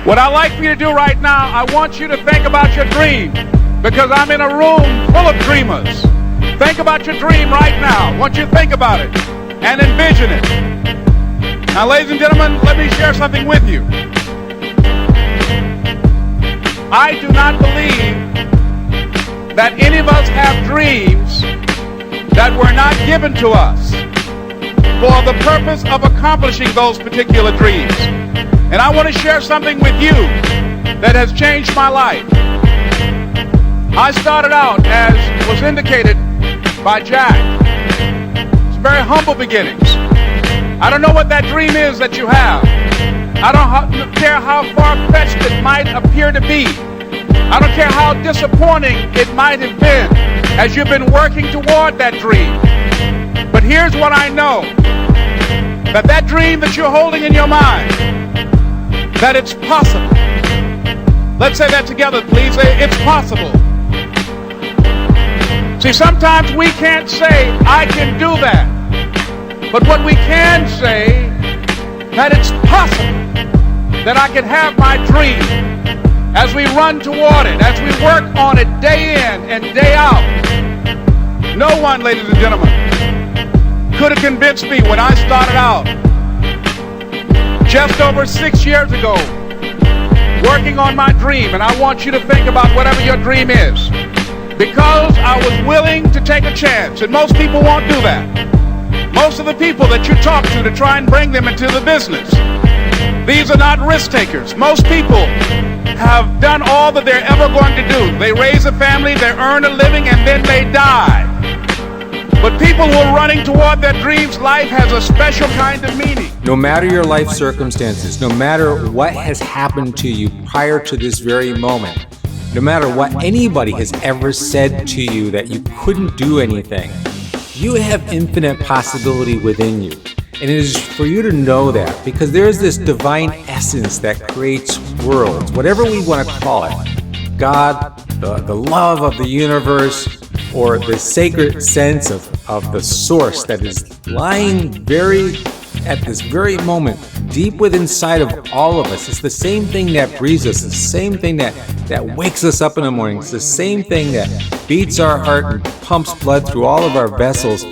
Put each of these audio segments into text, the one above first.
What I'd like for you to do right now, I want you to think about your dream, because I'm in a room full of dreamers. Think about your dream right now. I want you to think about it and envision it. Now, ladies and gentlemen, let me share something with you. I do not believe that any of us have dreams that were not given to us for the purpose of accomplishing those particular dreams. And I want to share something with you that has changed my life. I started out, as was indicated by Jack, it's very humble beginnings. I don't know what that dream is that you have. I don't care how far-fetched it might appear to be. I don't care how disappointing it might have been as you've been working toward that dream. But here's what I know, that that dream that you're holding in your mind, that it's possible. Let's say that together, please. It's possible. See, sometimes we can't say, I can do that. But what we can say, that it's possible that I can have my dream as we run toward it, as we work on it day in and day out. No one, ladies and gentlemen, could have convinced me when I started out just over 6 years ago, working on my dream. And I want you to think about whatever your dream is, because I was willing to take a chance. And most people won't do that. Most of the people that you talk to try and bring them into the business, these are not risk takers. Most people have done all that they're ever going to do. They raise a family, they earn a living, and then they die. But people who are running toward their dreams, life has a special kind of meaning. No matter your life circumstances, no matter what has happened to you prior to this very moment, no matter what anybody has ever said to you that you couldn't do anything, you have infinite possibility within you. And it is for you to know that, because there is this divine essence that creates worlds, whatever we want to call it. God, the love of the universe, or the sacred sense of the source that is lying at this very moment, deep within inside of all of us. It's the same thing that breathes us, it's the same thing that wakes us up in the morning. It's the same thing that beats our heart and pumps blood through all of our vessels.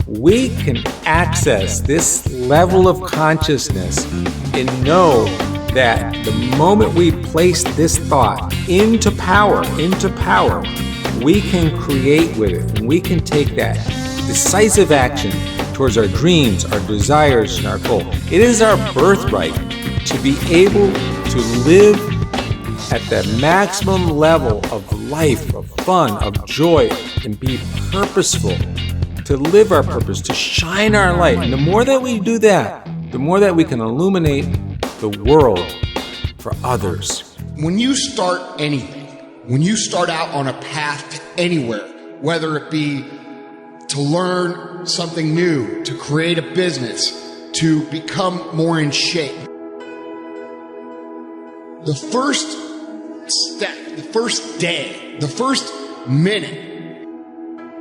We can access this level of consciousness and know that the moment we place this thought into power, we can create with it, and we can take that decisive action towards our dreams, our desires, and our goal. It is our birthright to be able to live at the maximum level of life, of fun, of joy, and be purposeful, to live our purpose, to shine our light. And the more that we do that, the more that we can illuminate the world for others. When you start anything, when you start out on a path to anywhere, whether it be to learn something new, to create a business, to become more in shape, the first step, the first day, the first minute,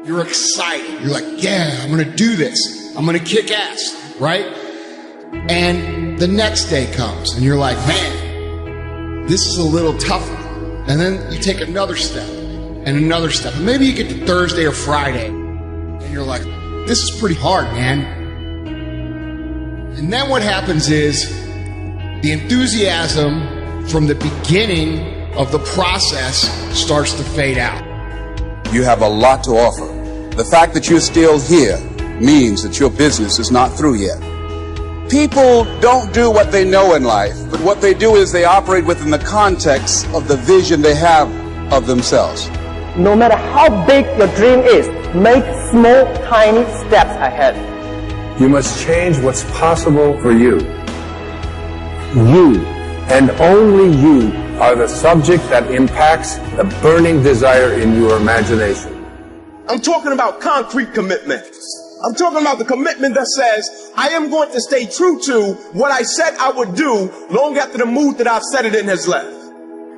you're excited. You're like, yeah, I'm going to do this. I'm going to kick ass, right? And the next day comes and you're like, man, this is a little tougher. And then you take another step and another step. And maybe you get to Thursday or Friday and you're like, this is pretty hard, man. And then what happens is the enthusiasm from the beginning of the process starts to fade out. You have a lot to offer. The fact that you're still here means that your business is not through yet. People don't do what they know in life, but what they do is they operate within the context of the vision they have of themselves. No matter how big your dream is, make small, tiny steps ahead. You must change what's possible for you. You, and only you, are the subject that impacts the burning desire in your imagination. I'm talking about concrete commitment. I'm talking about the commitment that says, I am going to stay true to what I said I would do long after the mood that I've set it in has left.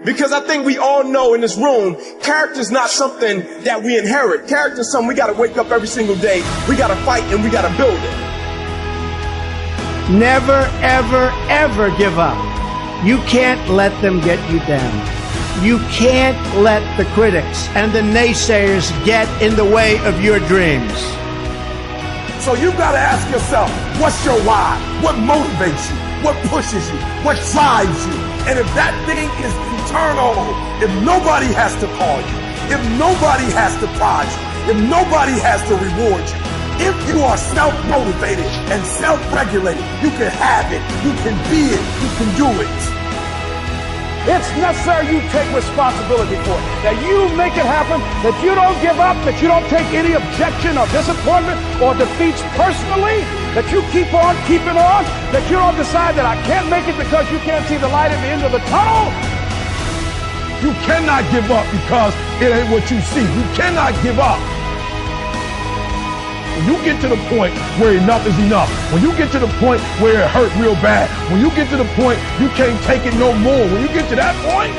Because I think we all know in this room, character is not something that we inherit. Character is something we got to wake up every single day. We got to fight and we got to build it. Never, ever, ever give up. You can't let them get you down. You can't let the critics and the naysayers get in the way of your dreams. So you gotta ask yourself, what's your why? What motivates you? What pushes you? What drives you? And if that thing is internal, if nobody has to call you, if nobody has to prod you, if nobody has to reward you, if you are self-motivated and self-regulated, you can have it, you can be it, you can do it. It's necessary you take responsibility for it, that you make it happen, that you don't give up, that you don't take any objection or disappointment or defeats personally, that you keep on keeping on, that you don't decide that I can't make it because you can't see the light at the end of the tunnel. You cannot give up because it ain't what you see. You cannot give up. When you get to the point where enough is enough, when you get to the point where it hurt real bad, when you get to the point you can't take it no more, when you get to that point,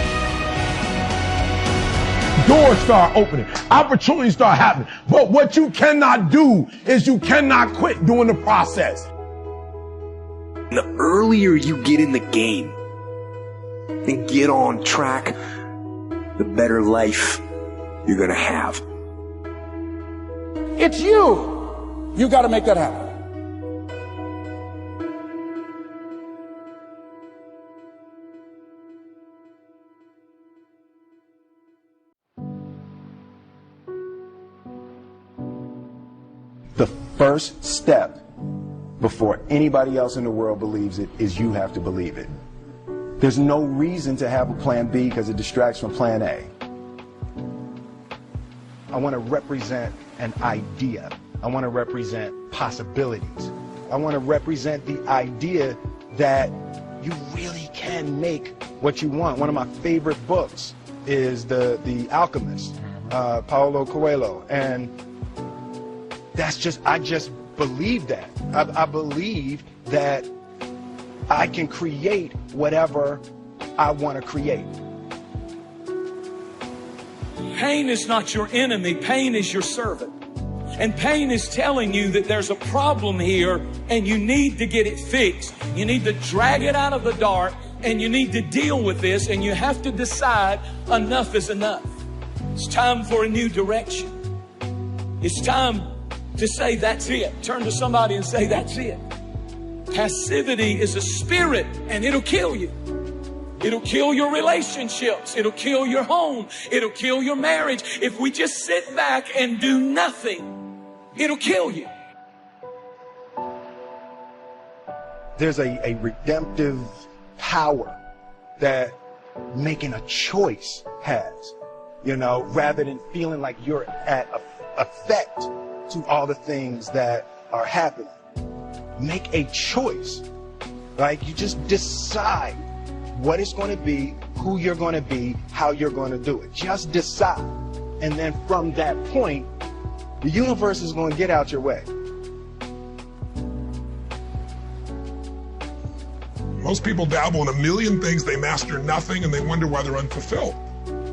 doors start opening, opportunities start happening. But what you cannot do is you cannot quit doing the process. The earlier you get in the game and get on track, the better life you're gonna have. It's you. You got to make that happen. The first step before anybody else in the world believes it is you have to believe it. There's no reason to have a plan B because it distracts from plan A. I want to represent an idea. I want to represent possibilities. I want to represent the idea that you really can make what you want. One of my favorite books is The Alchemist, Paulo Coelho. And I just believe that. I believe that I can create whatever I want to create. Pain is not your enemy. Pain is your servant. And pain is telling you that there's a problem here and you need to get it fixed. You need to drag it out of the dark and you need to deal with this, and you have to decide enough is enough. It's time for a new direction. It's time to say that's it. Turn to somebody and say that's it. Passivity is a spirit and it'll kill you. It'll kill your relationships. It'll kill your home. It'll kill your marriage. If we just sit back and do nothing, it'll kill you. There's a redemptive power that making a choice has, rather than feeling like you're at effect to all the things that are happening. Make a choice. Like, you just decide what it's going to be, who you're going to be, how you're going to do it. Just decide. And then from that point, the universe is going to get out your way. Most people dabble in a million things, they master nothing, and they wonder why they're unfulfilled.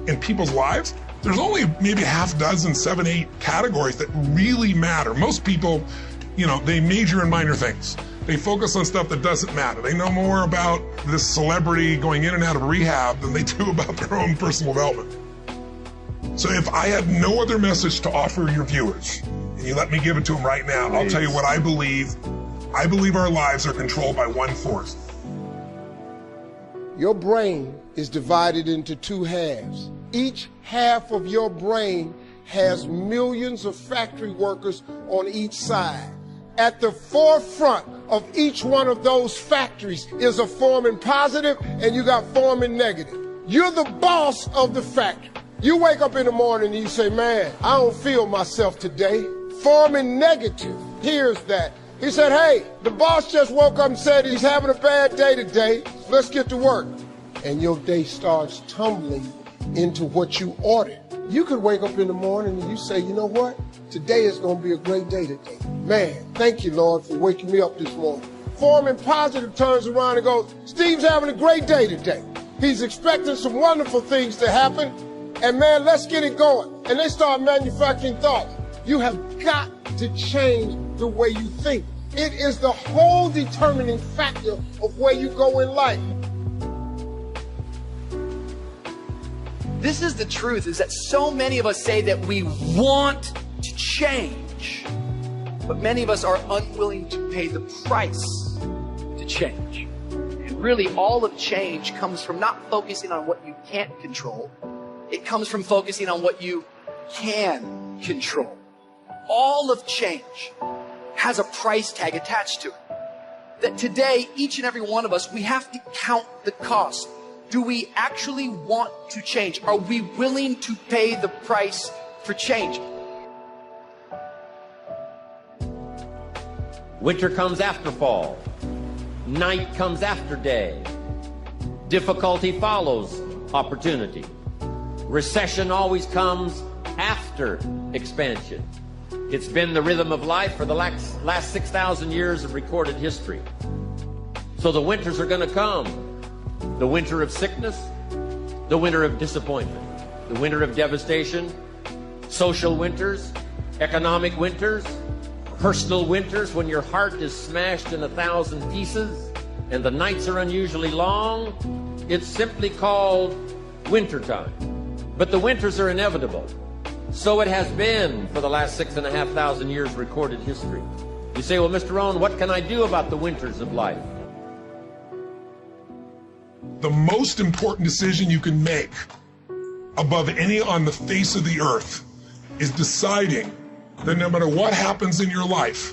In people's lives, there's only maybe half dozen, 7, 8 categories that really matter. Most people, they major in minor things. They focus on stuff that doesn't matter. They know more about this celebrity going in and out of rehab than they do about their own personal development. So if I had no other message to offer your viewers, and you let me give it to them right now, I'll tell you what I believe. I believe our lives are controlled by one force. Your brain is divided into 2 halves. Each half of your brain has millions of factory workers on each side. At the forefront of each one of those factories is a forming positive, and you got forming negative. You're the boss of the factory. You wake up in the morning and you say, man, I don't feel myself today. Forming negative hears that. He said, hey, the boss just woke up and said he's having a bad day today. Let's get to work. And your day starts tumbling into what you ordered. You could wake up in the morning and you say, you know what? Today is going to be a great day today. Man, thank you, Lord, for waking me up this morning. Forming positive turns around and goes, Steve's having a great day today. He's expecting some wonderful things to happen. And man, let's get it going. And they start manufacturing thoughts. You have got to change the way you think. It is the whole determining factor of where you go in life. This is the truth, is that so many of us say that we want to change, but many of us are unwilling to pay the price to change. And really, all of change comes from not focusing on what you can't control. It comes from focusing on what you can control. All of change has a price tag attached to it. That today, each and every one of us, we have to count the cost. Do we actually want to change? Are we willing to pay the price for change? Winter comes after fall. Night comes after day. Difficulty follows opportunity. Recession always comes after expansion. It's been the rhythm of life for the last 6,000 years of recorded history. So the winters are going to come. The winter of sickness, the winter of disappointment, the winter of devastation, social winters, economic winters, personal winters when your heart is smashed in 1,000 pieces and the nights are unusually long. It's simply called wintertime. But the winters are inevitable. So it has been for the last 6,500 years recorded history. You say, well, Mr. Rohn, what can I do about the winters of life? The most important decision you can make above any on the face of the earth is deciding that no matter what happens in your life,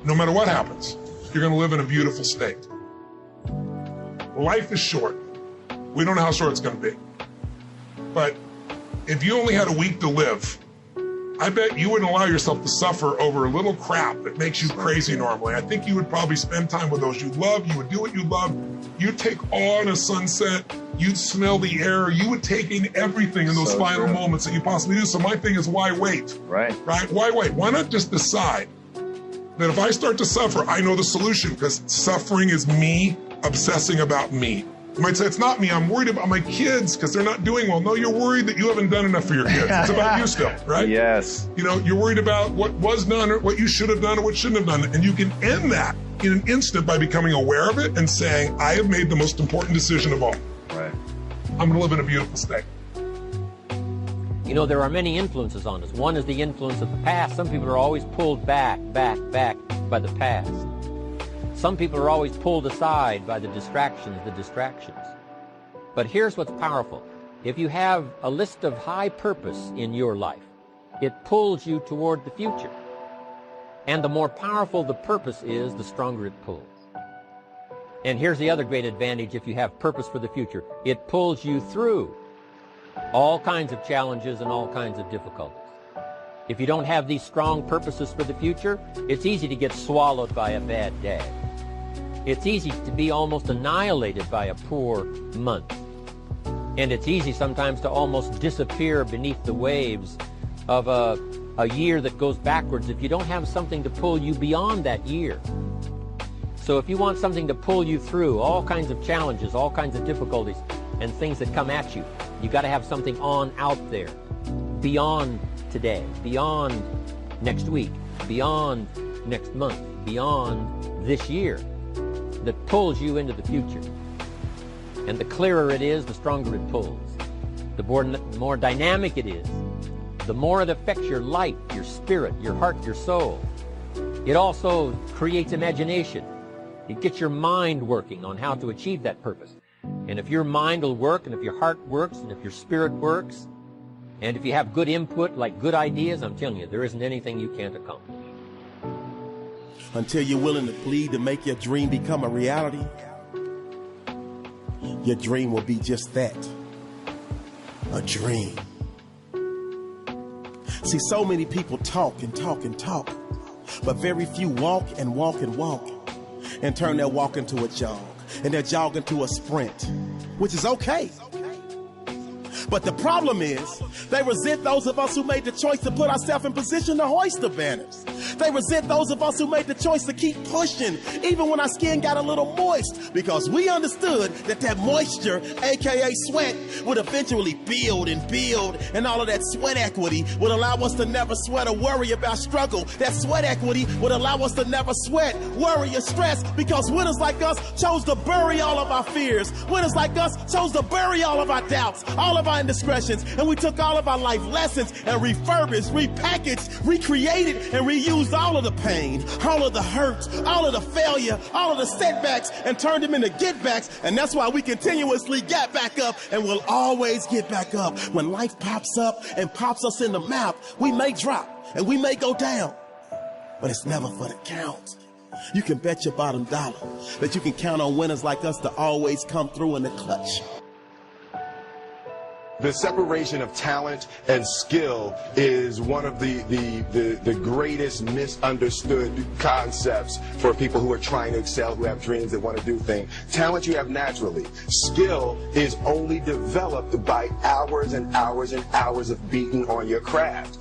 no matter what happens, you're going to live in a beautiful state. Life is short. We don't know how short it's going to be. But if you only had a week to live, I bet you wouldn't allow yourself to suffer over a little crap that makes you crazy normally. I think you would probably spend time with those you love. You would do what you love. You'd take awe in a sunset. You'd smell the air. You would take in everything in those final moments that you possibly do. So my thing is, why wait? Right? Why wait? Why not just decide that if I start to suffer, I know the solution, because suffering is me obsessing about me. You might say, it's not me, I'm worried about my kids because they're not doing well. No, you're worried that you haven't done enough for your kids. It's about you still, right? Yes. You know, you're worried about what was done or what you should have done or what shouldn't have done. And you can end that in an instant by becoming aware of it and saying, I have made the most important decision of all. Right. I'm going to live in a beautiful state. You know, there are many influences on us. One is the influence of the past. Some people are always pulled back by the past. Some people are always pulled aside by the distractions. But here's what's powerful. If you have a list of high purpose in your life, it pulls you toward the future. And the more powerful the purpose is, the stronger it pulls. And here's the other great advantage if you have purpose for the future. It pulls you through all kinds of challenges and all kinds of difficulties. If you don't have these strong purposes for the future, it's easy to get swallowed by a bad day. It's easy to be almost annihilated by a poor month. And it's easy sometimes to almost disappear beneath the waves of a year that goes backwards if you don't have something to pull you beyond that year. So if you want something to pull you through all kinds of challenges, all kinds of difficulties, and things that come at you, you got to have something on out there, beyond today, beyond next week, beyond next month, beyond this year, that pulls you into the future. And the clearer it is, the stronger it pulls. The more dynamic it is, the more it affects your life, your spirit, your heart, your soul. It also creates imagination. It gets your mind working on how to achieve that purpose. And if your mind will work, and if your heart works, and if your spirit works, and if you have good input, like good ideas, I'm telling you, there isn't anything you can't accomplish. Until you're willing to bleed to make your dream become a reality, your dream will be just that, a dream. See, so many people talk and talk and talk, but very few walk and walk and walk and turn their walk into a jog and their jog into a sprint, which is okay. But the problem is, they resent those of us who made the choice to put ourselves in position to hoist the banners. They resent those of us who made the choice to keep pushing, even when our skin got a little moist, because we understood that that moisture, aka sweat, would eventually build, and all of that sweat equity would allow us to never sweat or worry about struggle. That sweat equity would allow us to never sweat, worry, or stress, because winners like us chose to bury all of our fears. Winners like us chose to bury all of our doubts, all of our our indiscretions, and we took all of our life lessons and refurbished, repackaged, recreated, and reused all of the pain, all of the hurt, all of the failure, all of the setbacks, and turned them into get-backs. And that's why we continuously get back up and will always get back up. When life pops up and pops us in the mouth, we may drop and we may go down, but it's never for the count. You can bet your bottom dollar that you can count on winners like us to always come through in the clutch. The separation of talent and skill is one of the greatest misunderstood concepts for people who are trying to excel, who have dreams, that want to do things. Talent you have naturally. Skill is only developed by hours and hours and hours of beating on your craft.